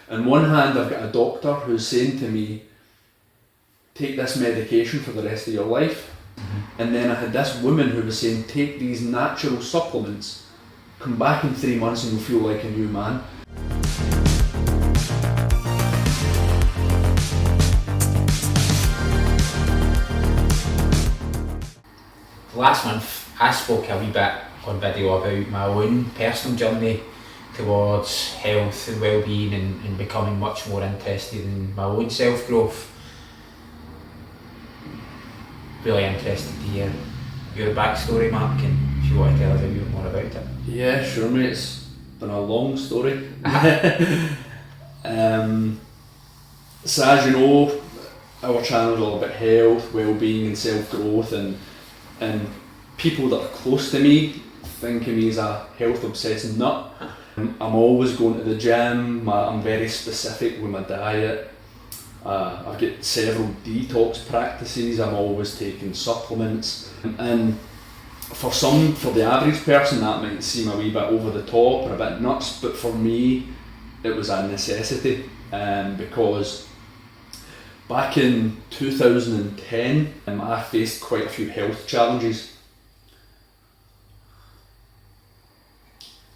On one hand, I've got a doctor who's saying to me, take this medication for the rest of your life. And then I had this woman who was saying, take these natural supplements, come back in 3 months and you'll feel like a new man. Last month I spoke a wee bit on video about my own personal journey towards health and well-being and becoming much more interested in my own self-growth. Really interested to hear your backstory, Mark, and if you want to tell us a bit more about it. Yeah, sure mate, it's been a long story. So as you know, our channel is all about health, well-being and self-growth, and people that are close to me think of me as a health obsessed nut. I'm always going to the gym, I'm very specific with my diet. I've got several detox practices, I'm always taking supplements, and for the average person that might seem a wee bit over the top or a bit nuts, but for me it was a necessity, because back in 2010 I faced quite a few health challenges.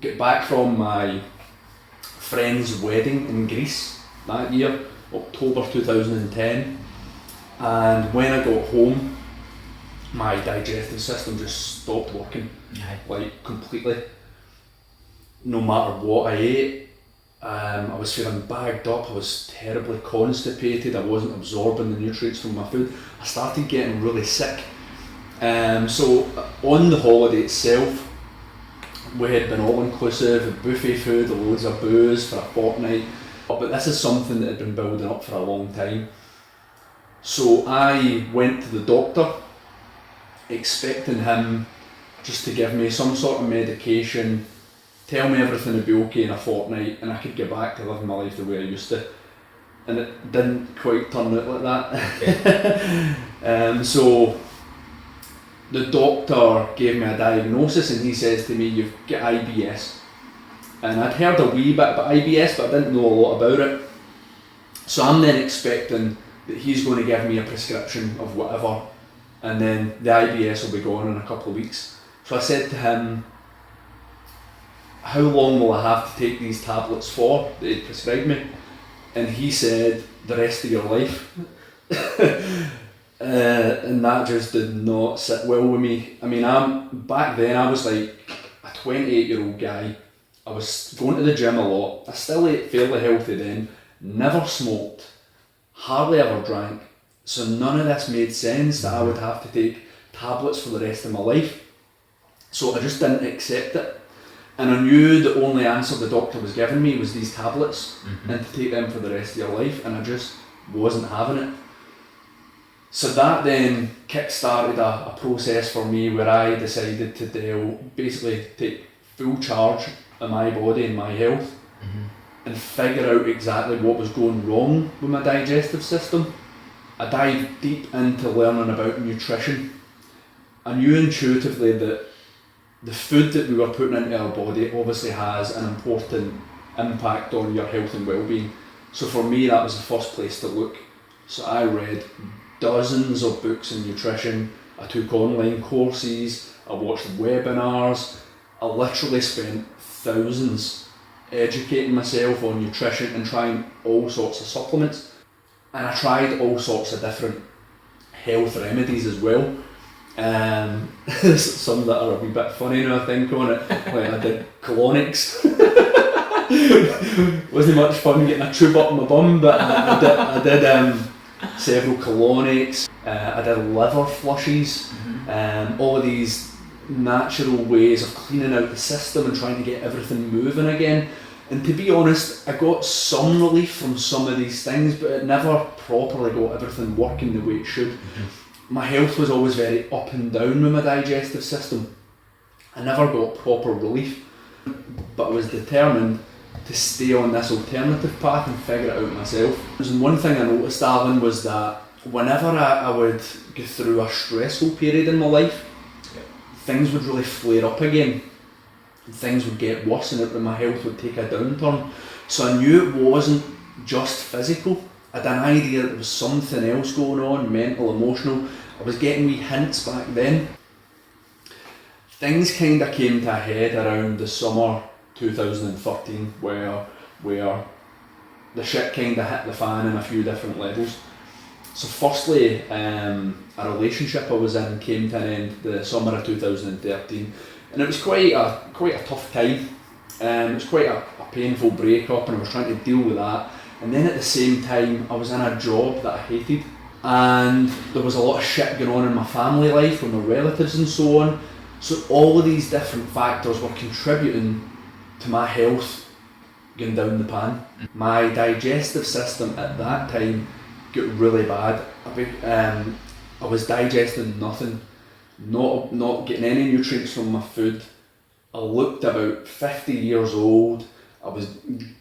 Get back from my friend's wedding in Greece that year, October 2010, and when I got home my digestive system just stopped working, like completely. No matter what I ate, I was feeling bagged up, I was terribly constipated, I wasn't absorbing the nutrients from my food. I started getting really sick. So on the holiday itself, we had been all-inclusive, buffet food, loads of booze for a fortnight, but this is something that had been building up for a long time. So I went to the doctor, expecting him just to give me some sort of medication, tell me everything would be okay in a fortnight and I could get back to living my life the way I used to. And it didn't quite turn out like that. Okay. So the doctor gave me a diagnosis and he says to me, you've got IBS. And I'd heard a wee bit about IBS, but I didn't know a lot about it. So I'm then expecting that he's going to give me a prescription of whatever, and then the IBS will be gone in a couple of weeks. So I said to him, how long will I have to take these tablets for that he'd prescribed me? And he said, the rest of your life. And that just did not sit well with me. I mean, back then I was like a 28-year-old guy. I was going to the gym a lot. I still ate fairly healthy then, never smoked, hardly ever drank. So none of this made sense that I would have to take tablets for the rest of my life. So I just didn't accept it. And I knew the only answer the doctor was giving me was these tablets, and to take them for the rest of your life, and I just wasn't having it. So that then kick-started a process for me where I decided to basically take full charge of my body and my health, and figure out exactly what was going wrong with my digestive system. I dived deep into learning about nutrition. I knew intuitively that the food that we were putting into our body obviously has an important impact on your health and well-being. So for me that was the first place to look. So I read dozens of books on nutrition, I took online courses, I watched webinars, I literally spent thousands educating myself on nutrition and trying all sorts of supplements. And I tried all sorts of different health remedies as well. Some that are a wee bit funny now I think on it. Like I did colonics. Wasn't much fun getting a tube up my bum, but I did several colonics. I did liver flushes. All of these natural ways of cleaning out the system and trying to get everything moving again. And to be honest, I got some relief from some of these things, but it never properly got everything working the way it should. My health was always very up and down with my digestive system. I never got proper relief, but I was determined to stay on this alternative path and figure it out myself. And one thing I noticed, Alan, was that whenever I would go through a stressful period in my life, things would really flare up again. Things would get worse and my health would take a downturn. So I knew it wasn't just physical. I had an idea that there was something else going on, mental, emotional. I was getting wee hints back then. Things kind of came to a head around the summer 2013 where the shit kind of hit the fan in a few different levels. So firstly, a relationship I was in came to an end the summer of 2013, and it was quite a tough time. It was quite a painful breakup, and I was trying to deal with that. And then at the same time, I was in a job that I hated, and there was a lot of shit going on in my family life with my relatives and so on. So all of these different factors were contributing to my health going down the pan. My digestive system at that time got really bad. I was digesting nothing, not getting any nutrients from my food. I looked about 50 years old. I was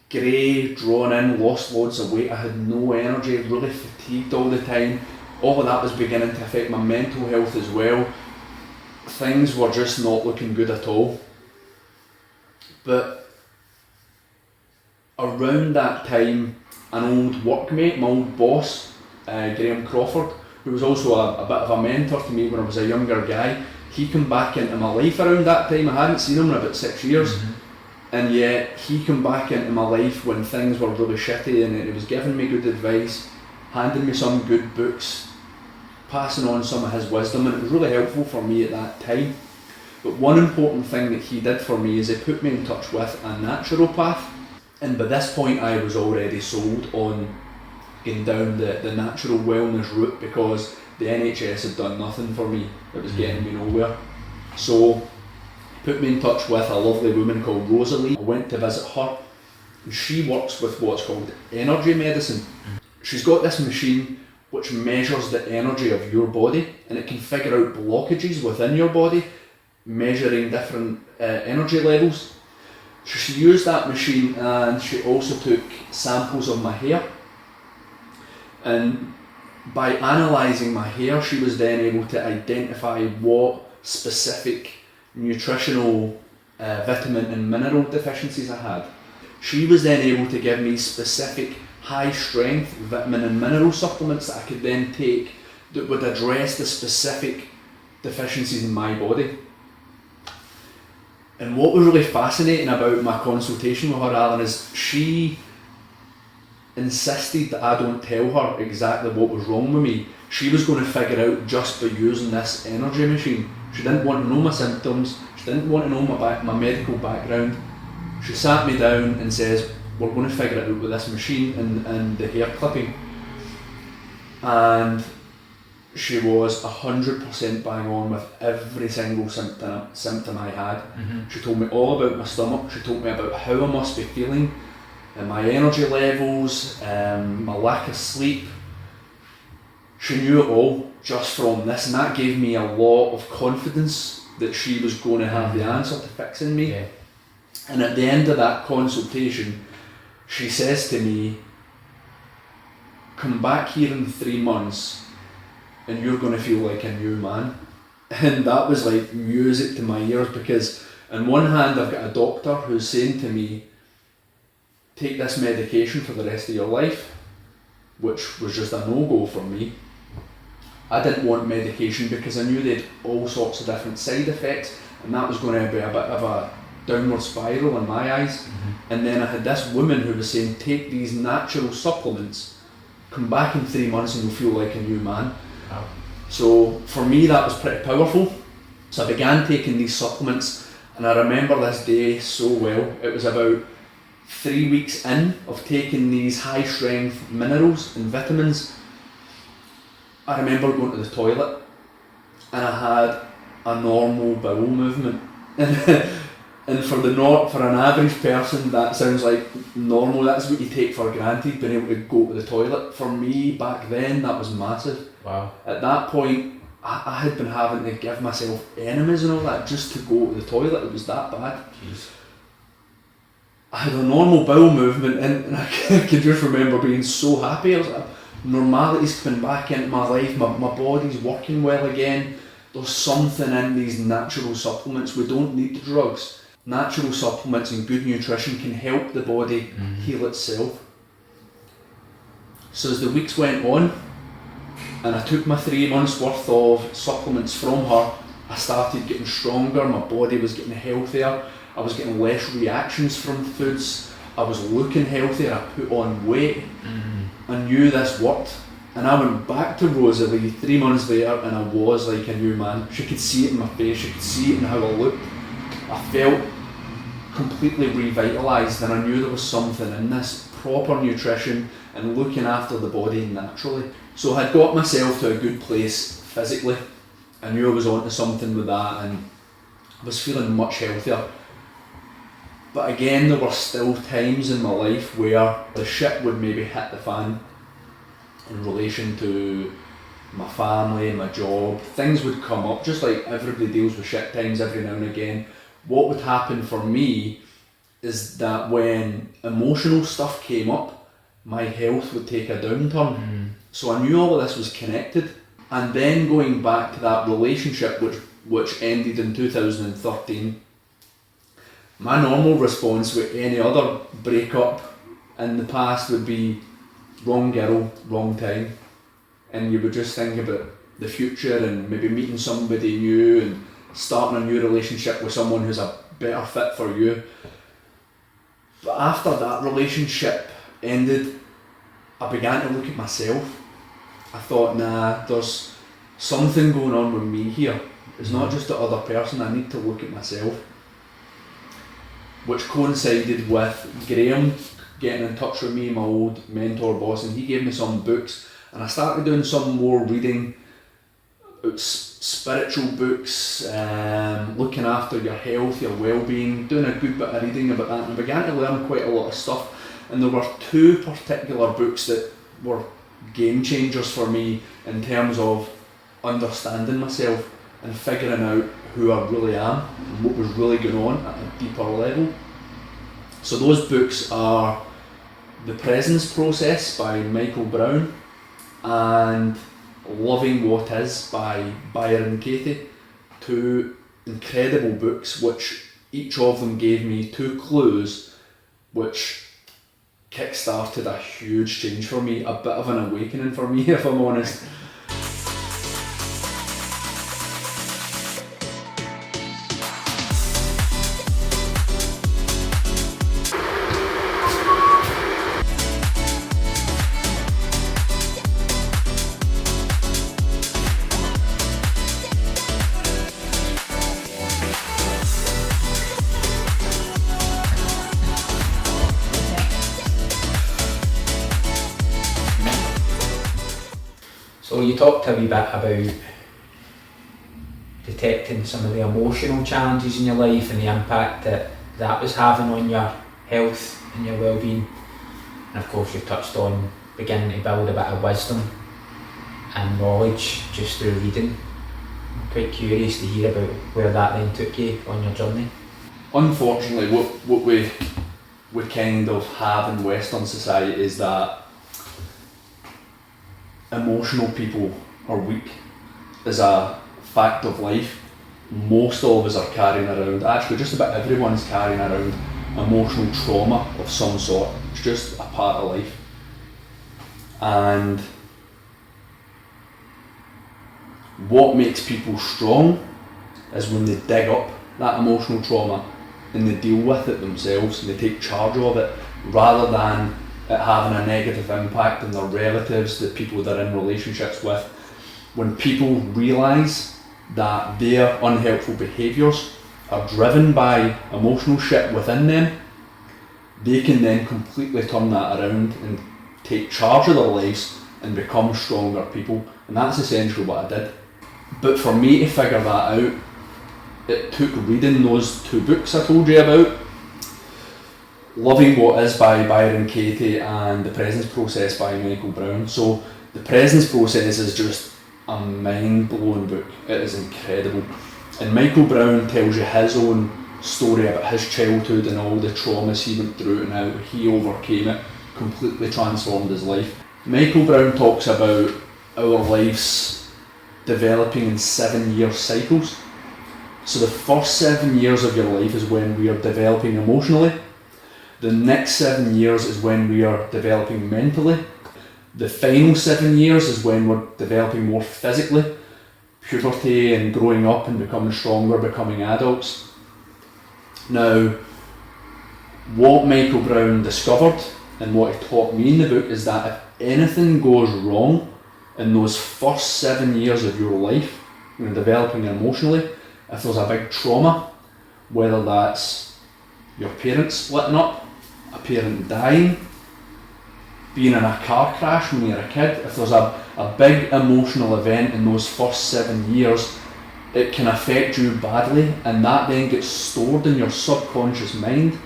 grey, drawn in, lost loads of weight. I had no energy, really fatigued all the time. All of that was beginning to affect my mental health as well. Things were just not looking good at all. But around that time, an old workmate, my old boss, Crawford, who was also a bit of a mentor to me when I was a younger guy, he came back into my life around that time. I hadn't seen him in about 6 years. And yet he came back into my life when things were really shitty, and he was giving me good advice, handing me some good books, passing on some of his wisdom, and it was really helpful for me at that time. But one important thing that he did for me is he put me in touch with a naturopath, and by this point I was already sold on getting down the natural wellness route because the NHS had done nothing for me. It was getting me nowhere. So put me in touch with a lovely woman called Rosalie. I went to visit her, and she works with what's called energy medicine. She's got this machine which measures the energy of your body, and it can figure out blockages within your body, measuring different energy levels. So she used that machine, and she also took samples of my hair, and by analysing my hair she was then able to identify what specific nutritional vitamin and mineral deficiencies I had. She was then able to give me specific high strength vitamin and mineral supplements that I could then take that would address the specific deficiencies in my body. And what was really fascinating about my consultation with her, Alan, is she insisted that I don't tell her exactly what was wrong with me. She was going to figure out just by using this energy machine. She didn't want to know my symptoms, she didn't want to know my medical background. She sat me down and says, we're going to figure it out with this machine and the hair clipping. And she was 100% bang on with every single symptom I had. She told me all about my stomach, she told me about how I must be feeling, and my energy levels, my lack of sleep. She knew it all just from this, and that gave me a lot of confidence that she was going to have the answer to fixing me. Yeah. And at the end of that consultation, she says to me, come back here in 3 months and you're going to feel like a new man. And that was like music to my ears, because on one hand I've got a doctor who's saying to me, take this medication for the rest of your life, which was just a no-go for me. I didn't want medication because I knew they had all sorts of different side effects, and that was going to be a bit of a downward spiral in my eyes. And then I had this woman who was saying, take these natural supplements, come back in 3 months and you'll feel like a new man. Wow. So for me that was pretty powerful. So I began taking these supplements, and I remember this day so well. It was about 3 weeks in of taking these high strength minerals and vitamins. I remember going to the toilet and I had a normal bowel movement. And for an average person that sounds like normal, that's what you take for granted, being able to go to the toilet. For me back then that was massive. Wow. At that point I had been having to give myself enemas and all that just to go to the toilet. It was that bad. Jeez. I had a normal bowel movement, and I can just remember being so happy. I was like, normality's coming back into my life, my body's working well again. There's something in these natural supplements, we don't need the drugs. natural supplements and good nutrition can help the body heal itself. So as the weeks went on, and I took my 3 months worth of supplements from her, I started getting stronger, my body was getting healthier, I was getting less reactions from foods, I was looking healthier, I put on weight. I knew this worked. And I went back to Rosalie 3 months later and I was like a new man. She could see it in my face, she could see it in how I looked. I felt completely revitalised and I knew there was something in this, proper nutrition and looking after the body naturally. So I had got myself to a good place physically. I knew I was onto something with that and I was feeling much healthier. But again, there were still times in my life where the shit would maybe hit the fan in relation to my family, my job. Things would come up, just like everybody deals with shit times every now and again. What would happen for me is that when emotional stuff came up, my health would take a downturn. So I knew all of this was connected. And then going back to that relationship which ended in 2013, my normal response with any other breakup in the past would be wrong girl, wrong time. And you would just think about the future and maybe meeting somebody new and starting a new relationship with someone who's a better fit for you. But after that relationship ended, I began to look at myself. I thought, nah, there's something going on with me here. It's not just the other person, I need to look at myself. Which coincided with Graham getting in touch with me, my old mentor boss, and he gave me some books and I started doing some more reading, spiritual books, looking after your health, your well-being, doing a good bit of reading about that, and I began to learn quite a lot of stuff. And there were 2 particular books that were game changers for me in terms of understanding myself and figuring out who I really am and what was really going on at a deeper level. So those books are The Presence Process by Michael Brown and Loving What Is by Byron Katie. 2 incredible books which each of them gave me 2 clues which kick-started a huge change for me, a bit of an awakening for me if I'm honest. So you talked a wee bit about detecting some of the emotional challenges in your life and the impact that was having on your health and your well-being. And of course you've touched on beginning to build a bit of wisdom and knowledge just through reading. I'm quite curious to hear about where that then took you on your journey. Unfortunately, what we kind of have in Western society is that emotional people are weak is a fact of life. Most of us are carrying around, actually just about everyone's carrying around emotional trauma of some sort. It's just a part of life. And what makes people strong is when they dig up that emotional trauma and they deal with it themselves and they take charge of it, rather than it having a negative impact on their relatives, the people they're in relationships with. When people realise that their unhelpful behaviours are driven by emotional shit within them, they can then completely turn that around and take charge of their lives and become stronger people. And that's essentially what I did. But for me to figure that out, it took reading those 2 books I told you about, Loving What Is by Byron Katie and The Presence Process by Michael Brown. So The Presence Process is just a mind-blowing book. It is incredible. And Michael Brown tells you his own story about his childhood and all the traumas he went through and how he overcame it, completely transformed his life. Michael Brown talks about our lives developing in 7-year cycles. So the first 7 years of your life is when we are developing emotionally. The next 7 years is when we are developing mentally. The final 7 years is when we're developing more physically. Puberty and growing up and becoming stronger, becoming adults. Now, what Michael Brown discovered and what he taught me in the book is that if anything goes wrong in those first 7 years of your life, when you're developing emotionally, if there's a big trauma, whether that's your parents splitting up, a parent dying, being in a car crash when you're a kid, if there's a big emotional event in those first 7 years, it can affect you badly, and that then gets stored in your subconscious mind.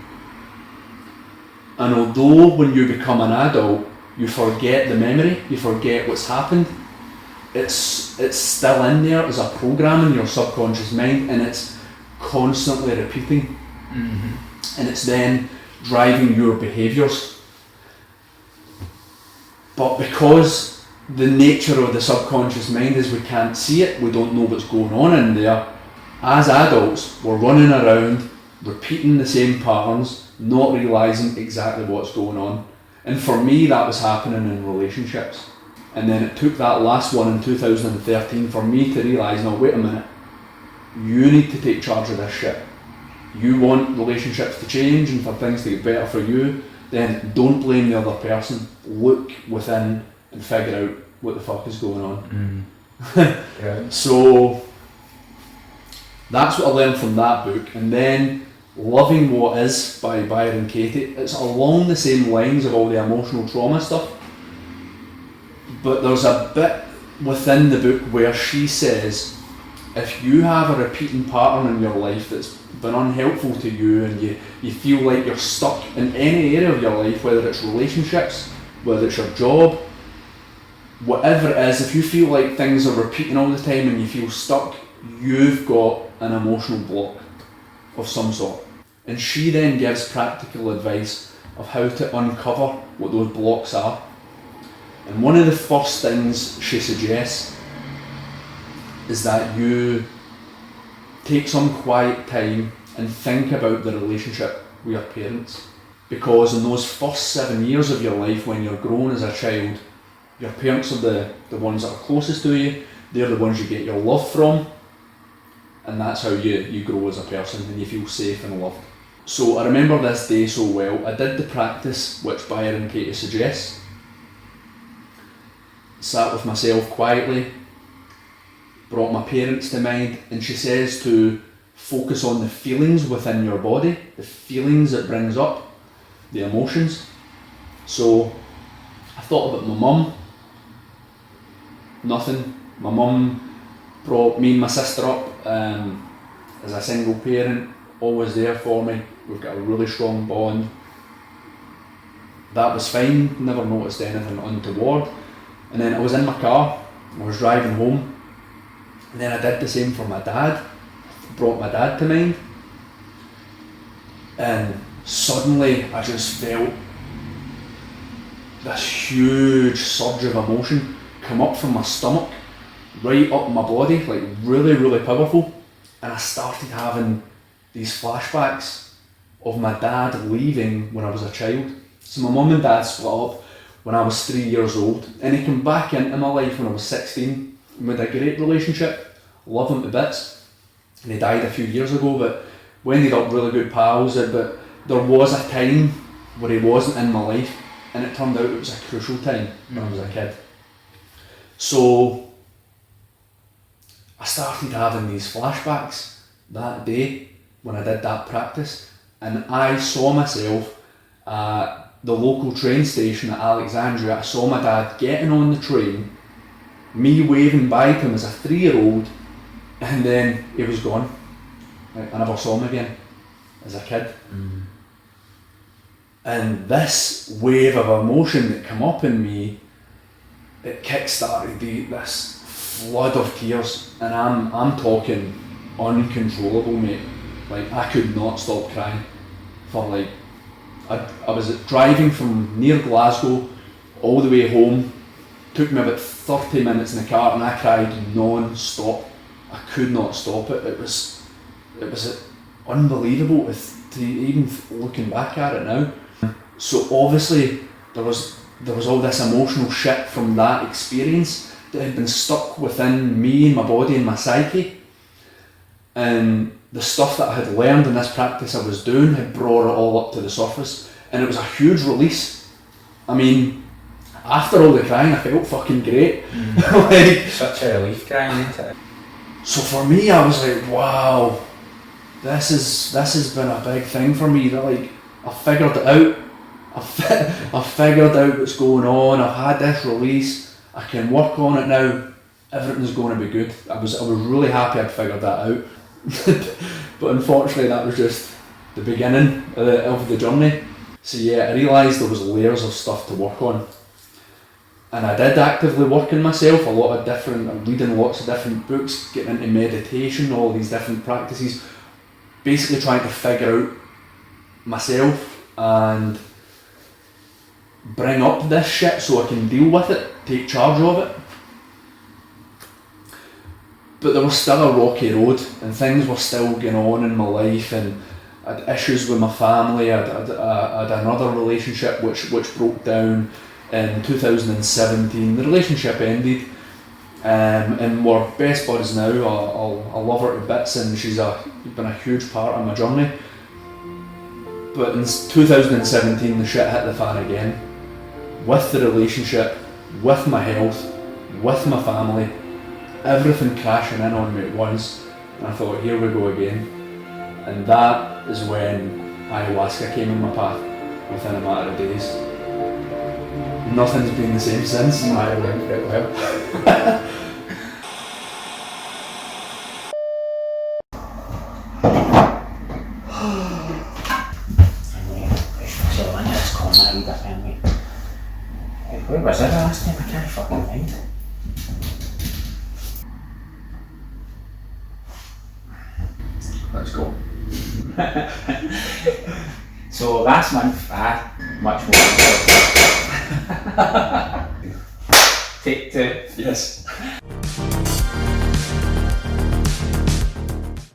And although when you become an adult, you forget the memory, you forget what's happened, it's still in there as a program in your subconscious mind, and it's constantly repeating. And it's then driving your behaviours. But because the nature of the subconscious mind is we can't see it, we don't know what's going on in there, as adults we're running around repeating the same patterns, not realising exactly what's going on. And for me that was happening in relationships. And then it took that last one in 2013 for me to realise, no, wait a minute, you need to take charge of this shit. You want relationships to change and for things to get better for you, then don't blame the other person. Look within and figure out what the fuck is going on. Yeah. So that's what I learned from that book. And then Loving What Is by Byron Katie, it's along the same lines of all the emotional trauma stuff, but there's a bit within the book where she says if you have a repeating pattern in your life that's been unhelpful to you and you feel like you're stuck in any area of your life, whether it's relationships, whether it's your job, whatever it is, if you feel like things are repeating all the time and you feel stuck, you've got an emotional block of some sort. And she then gives practical advice of how to uncover what those blocks are. And one of the first things she suggests is that you take some quiet time and think about the relationship with your parents. Because in those first 7 years of your life when you're growing as a child, your parents are the ones that are closest to you, they're the ones you get your love from, and that's how you grow as a person and you feel safe and loved. So I remember this day so well. I did the practice which Byron Katie suggests. Sat with myself quietly, brought my parents to mind, and she says to focus on the feelings within your body, the feelings it brings up, the emotions. So I thought about my mum. Nothing. My mum brought me and my sister up as a single parent, always there for me. We've got a really strong bond. That was fine, never noticed anything untoward. And then I was in my car, I was driving home, and then I did the same for my dad, brought my dad to mind, and suddenly I just felt this huge surge of emotion come up from my stomach, right up my body, like really, really powerful, and I started having these flashbacks of my dad leaving when I was a child. So my mum and dad split up when I was 3 years old, and he came back into my life when I was 16. We had a great relationship, love him to bits, and he died a few years ago, but we ended up really good pals. But there was a time where he wasn't in my life, and it turned out it was a crucial time when I was a kid. So I started having these flashbacks that day when I did that practice, and I saw myself at the local train station at Alexandria. I saw my dad getting on the train, me waving bye to him as a 3-year-old, and then he was gone. I never saw him again as a kid. And this wave of emotion that came up in me, it kick-started this flood of tears, and I'm talking uncontrollable, mate. Like, I could not stop crying for like, I was driving from near Glasgow all the way home. Took me about 30 minutes in the car, and I cried non-stop. I could not stop it. It was it was unbelievable to even looking back at it now. So obviously there was all this emotional shit from that experience that had been stuck within me and my body and my psyche, and the stuff that I had learned in this practice I was doing had brought it all up to the surface, and it was a huge release. I mean, after all the crying I felt fucking great. Like, such a relief crying, isn't it? so for me I was like, wow, this has been a big thing for me. That, like, I figured it out. I figured out what's going on. I've had this release. I can work on it now. Everything's going to be good. I was really happy I'd figured that out. But unfortunately that was just the beginning of the journey. So yeah, I realised there was layers of stuff to work on. And I did actively work on myself, I'm reading lots of different books, getting into meditation, all these different practices, basically trying to figure out myself and bring up this shit so I can deal with it, take charge of it. But there was still a rocky road, and things were still going on in my life, and I had issues with my family. I had another relationship which broke down in 2017. The relationship ended, and we're best buds now. I love her to bits, and she's been a huge part of my journey. But in 2017 the shit hit the fan again, with the relationship, with my health, with my family, everything crashing in on me at once. And I thought, here we go again. And that is when ayahuasca came in my path within a matter of days. Nothing's been the same since. I went pretty well. Where was it last time? I can't fucking find it. Let's go. So last month I much more. Take two. Yes.